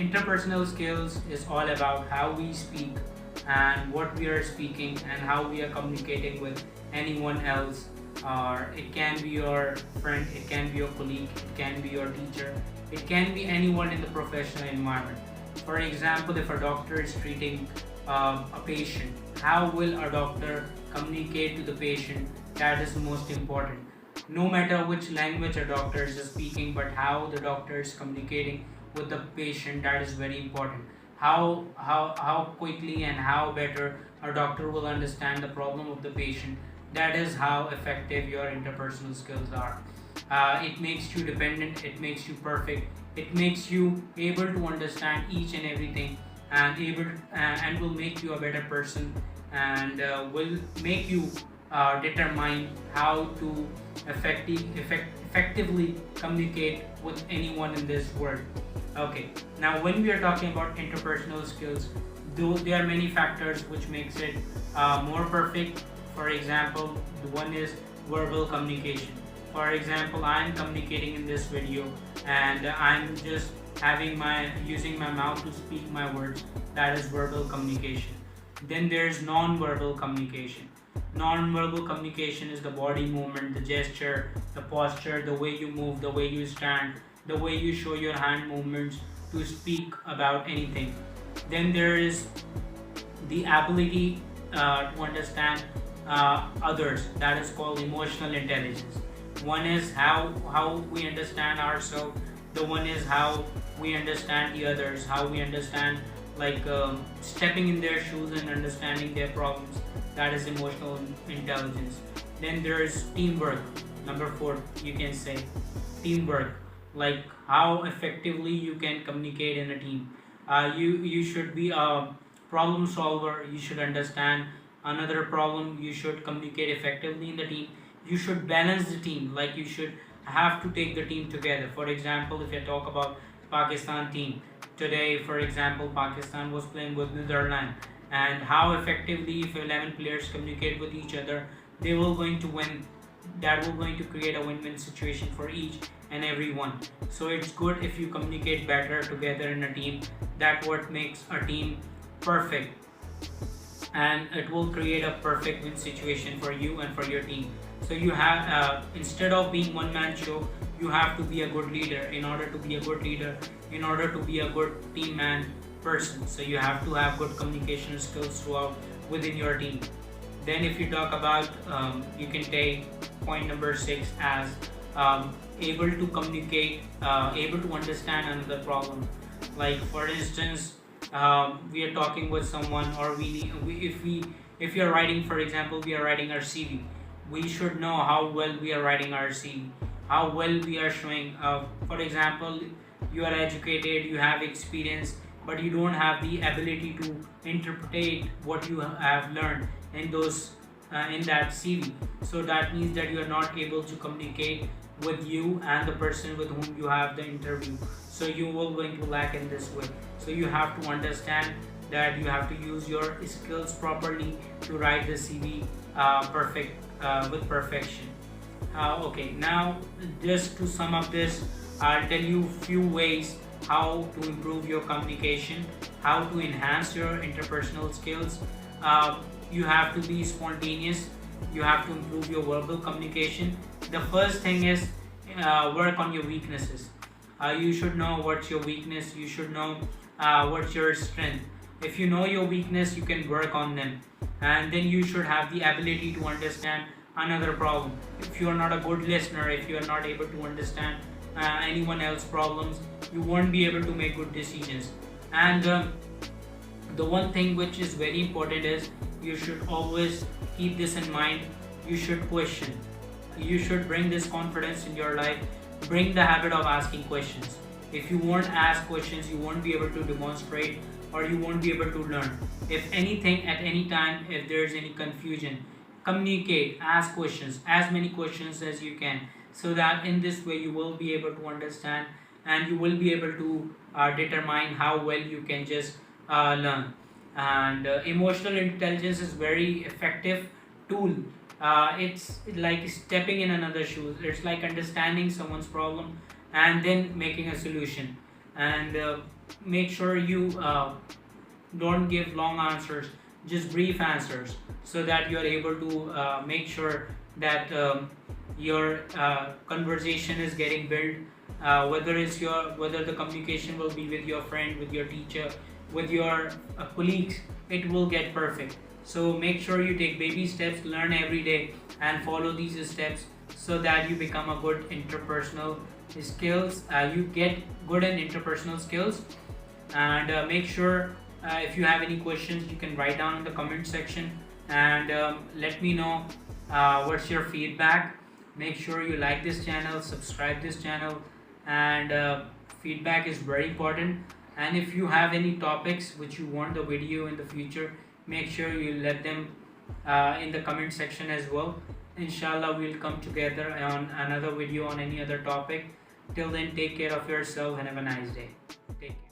interpersonal skills is all about how we speak and what we are speaking and how we are communicating with anyone else. Or it can be your friend, it can be your colleague, it can be your teacher, it can be anyone in the professional environment. For example, if a doctor is treating a patient, how will a doctor communicate to the patient? That is the most important. No matter which language a doctor is speaking, but how the doctor is communicating with the patient, that is very important. How quickly and how better a doctor will understand the problem of the patient, that is how effective your interpersonal skills are. It makes you dependent, it makes you perfect, it makes you able to understand each and everything, and will make you a better person, and will make you determine how to effectively communicate with anyone in this world. Okay, now when we are talking about interpersonal skills, though there are many factors which makes it more perfect. For example, the one is verbal communication. For example, I am communicating in this video and I'm just using my mouth to speak my words. That is verbal communication. Then there is non-verbal communication. Non-verbal communication is the body movement, the gesture, the posture, the way you move, the way you stand, the way you show your hand movements to speak about anything. Then there is the ability to understand others. That is called emotional intelligence. One is how we understand ourselves. The one is how we understand the others, how we understand, like stepping in their shoes and understanding their problems. That is emotional intelligence. Then there is teamwork. Number 4, you can say teamwork, like how effectively you can communicate in a team. You should be a problem solver. You should understand another problem. You should communicate effectively in the team. You should balance the team, like you should have to take the team together. For example, if you talk about Pakistan team today, for example, Pakistan was playing with Netherlands, and how effectively if 11 players communicate with each other, they will going to win. That will going to create a win-win situation for each and every one. So it's good if you communicate better together in a team. That what makes a team perfect, and it will create a perfect win situation for you and for your team. So you have, instead of being one man show, you have to be a good leader. In order to be a good leader, in order to be a good team man person, so you have to have good communication skills throughout within your team. Then if you talk about, you can take point number 6 as able to communicate, able to understand another problem. Like for instance, we are talking with someone, or if you are writing, for example, we are writing our CV. We should know how well we are writing our CV, how well we are showing. For example, you are educated, you have experience, but you don't have the ability to interpret what you have learned in those in that CV. So that means that you are not able to communicate with you and the person with whom you have the interview. So you will going to lack in this way. So you have to understand that you have to use your skills properly to write the CV with perfection. Okay, now just to sum up this, I'll tell you few ways how to improve your communication, how to enhance your interpersonal skills. You have to be spontaneous. You have to improve your verbal communication. The first thing is work on your weaknesses. You should know what's your weakness. You should know what's your strength. If you know your weakness, you can work on them, and then you should have the ability to understand another problem. If you are not a good listener, if you are not able to understand anyone else's problems, you won't be able to make good decisions. And the one thing which is very important is you should always keep this in mind. You should question. You should bring this confidence in your life. Bring the habit of asking questions. If you won't ask questions, you won't be able to demonstrate, or you won't be able to learn. If anything, at any time, if there is any confusion, communicate, ask questions, as many questions as you can, so that in this way you will be able to understand, and you will be able to determine how well you can just learn. And emotional intelligence is very effective tool. It's like stepping in another shoes. It's like understanding someone's problem and then making a solution. And make sure you don't give long answers, just brief answers, so that you are able to make sure that your conversation is getting built. Whether the communication will be with your friend, with your teacher, with your colleagues, it will get perfect. So make sure you take baby steps, learn every day, and follow these steps so that you become a good interpersonal skills. You get good in interpersonal skills, and make sure if you have any questions, you can write down in the comment section, and let me know what's your feedback. Make sure you like this channel, subscribe this channel, and feedback is very important. And if you have any topics which you want the video in the future, make sure you let them in the comment section as well. Inshallah, we'll come together on another video on any other topic. Till then, take care of yourself and have a nice day. Take care.